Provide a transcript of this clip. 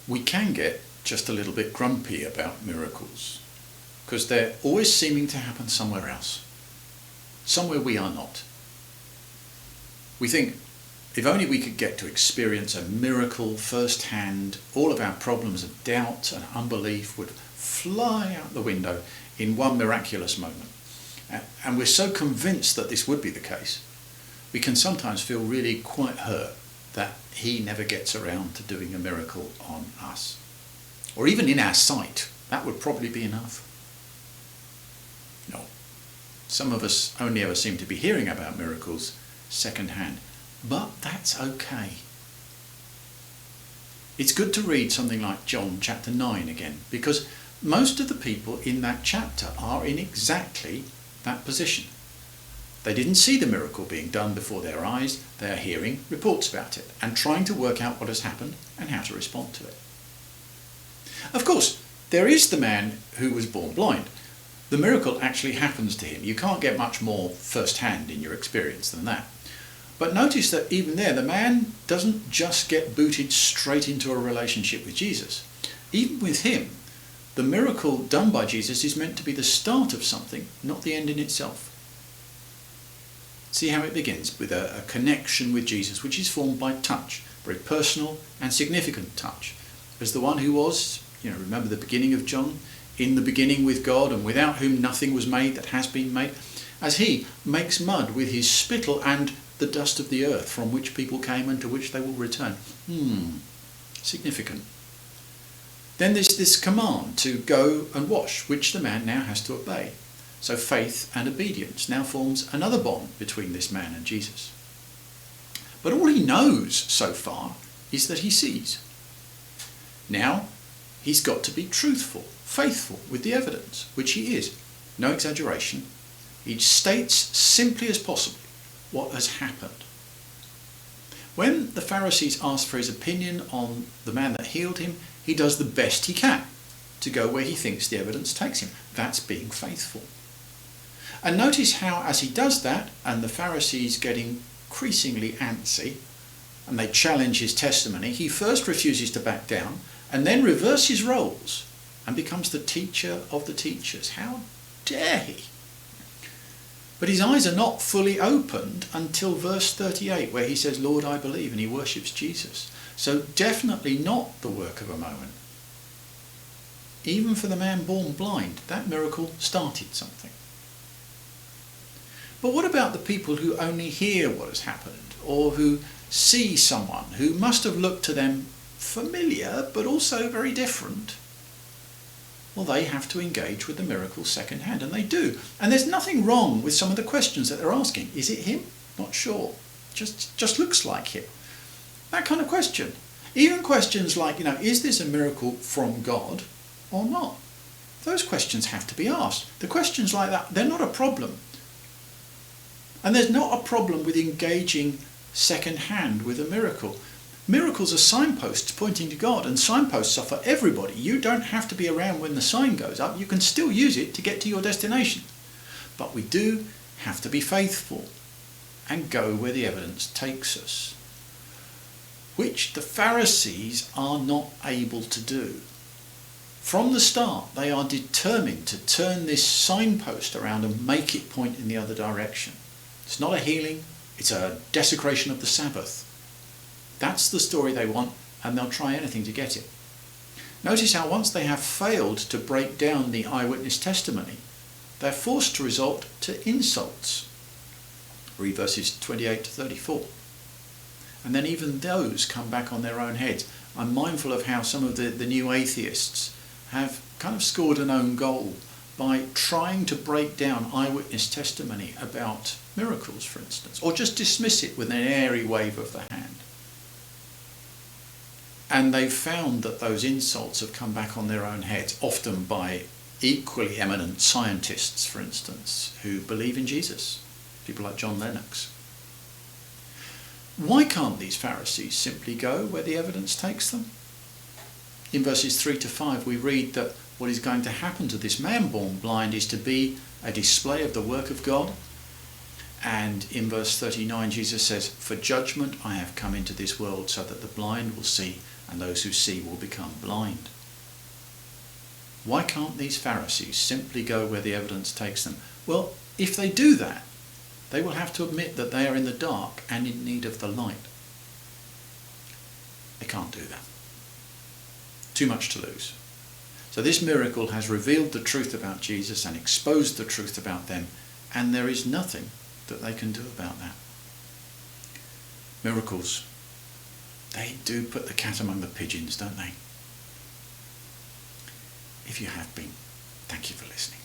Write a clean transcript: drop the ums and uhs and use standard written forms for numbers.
we can get just a little bit grumpy about miracles because they're always seeming to happen somewhere else, somewhere we are not. We think, if only we could get to experience a miracle firsthand, all of our problems of doubt and unbelief would fly out the window in one miraculous moment. And we're so convinced that this would be the case, we can sometimes feel really quite hurt that he never gets around to doing a miracle on us. Or even in our sight, that would probably be enough. No. Some of us only ever seem to be hearing about miracles secondhand. But that's okay. It's good to read something like John chapter 9 again, because most of the people in that chapter are in exactly that position. They didn't see the miracle being done before their eyes. They are hearing reports about it and trying to work out what has happened and how to respond to it. Of course, there is the man who was born blind. The miracle actually happens to him. You can't get much more first-hand in your experience than that. But notice that even there, the man doesn't just get booted straight into a relationship with Jesus. Even with him, the miracle done by Jesus is meant to be the start of something, not the end in itself. See how it begins with a connection with Jesus, which is formed by touch, very personal and significant touch. As the one who was, remember the beginning of John, in the beginning with God, and without whom nothing was made that has been made, as he makes mud with his spittle and the dust of the earth from which people came and to which they will return. Significant. Then there's this command to go and wash, which the man now has to obey. So faith and obedience now forms another bond between this man and Jesus. But all he knows so far is that he sees. Now he's got to be truthful, faithful with the evidence, which he is. No exaggeration. He states simply as possible what has happened. When the Pharisees ask for his opinion on the man that healed him, he does the best he can to go where he thinks the evidence takes him. That's being faithful. And notice how, as he does that, and the Pharisees get increasingly antsy, and they challenge his testimony, he first refuses to back down, and then reverses roles and becomes the teacher of the teachers. How dare he? But his eyes are not fully opened until verse 38, where he says, Lord, I believe, and he worships Jesus. So definitely not the work of a moment. Even for the man born blind, that miracle started something. But what about the people who only hear what has happened, or who see someone who must have looked to them familiar, but also very different? Well, they have to engage with the miracle secondhand, and they do. And there's nothing wrong with some of the questions that they're asking. Is it him? Not sure. Just looks like him. That kind of question. Even questions like, is this a miracle from God or not? Those questions have to be asked. The questions like that, they're not a problem. And there's not a problem with engaging secondhand with a miracle. Miracles are signposts pointing to God, and signposts are for everybody. You don't have to be around when the sign goes up. You can still use it to get to your destination. But we do have to be faithful and go where the evidence takes us, which the Pharisees are not able to do. From the start, they are determined to turn this signpost around and make it point in the other direction. It's not a healing, it's a desecration of the Sabbath. That's the story they want, and they'll try anything to get it. Notice how once they have failed to break down the eyewitness testimony, they're forced to resort to insults. Read verses 28 to 34. And then even those come back on their own heads. I'm mindful of how some of the new atheists have kind of scored an own goal by trying to break down eyewitness testimony about miracles, for instance, or just dismiss it with an airy wave of the hand. And they've found that those insults have come back on their own heads, often by equally eminent scientists, for instance, who believe in Jesus, people like John Lennox. Why can't these Pharisees simply go where the evidence takes them? In verses 3 to 5 we read that what is going to happen to this man born blind is to be a display of the work of God. And in verse 39 Jesus says, "For judgment I have come into this world, so that the blind will see, and those who see will become blind. Why can't these Pharisees simply go where the evidence takes them? Well, if they do that, they will have to admit that they are in the dark and in need of the light. They can't do that. Too much to lose. So this miracle has revealed the truth about Jesus and exposed the truth about them, and there is nothing that they can do about that. Miracles, they do put the cat among the pigeons, don't they? If you have been, thank you for listening.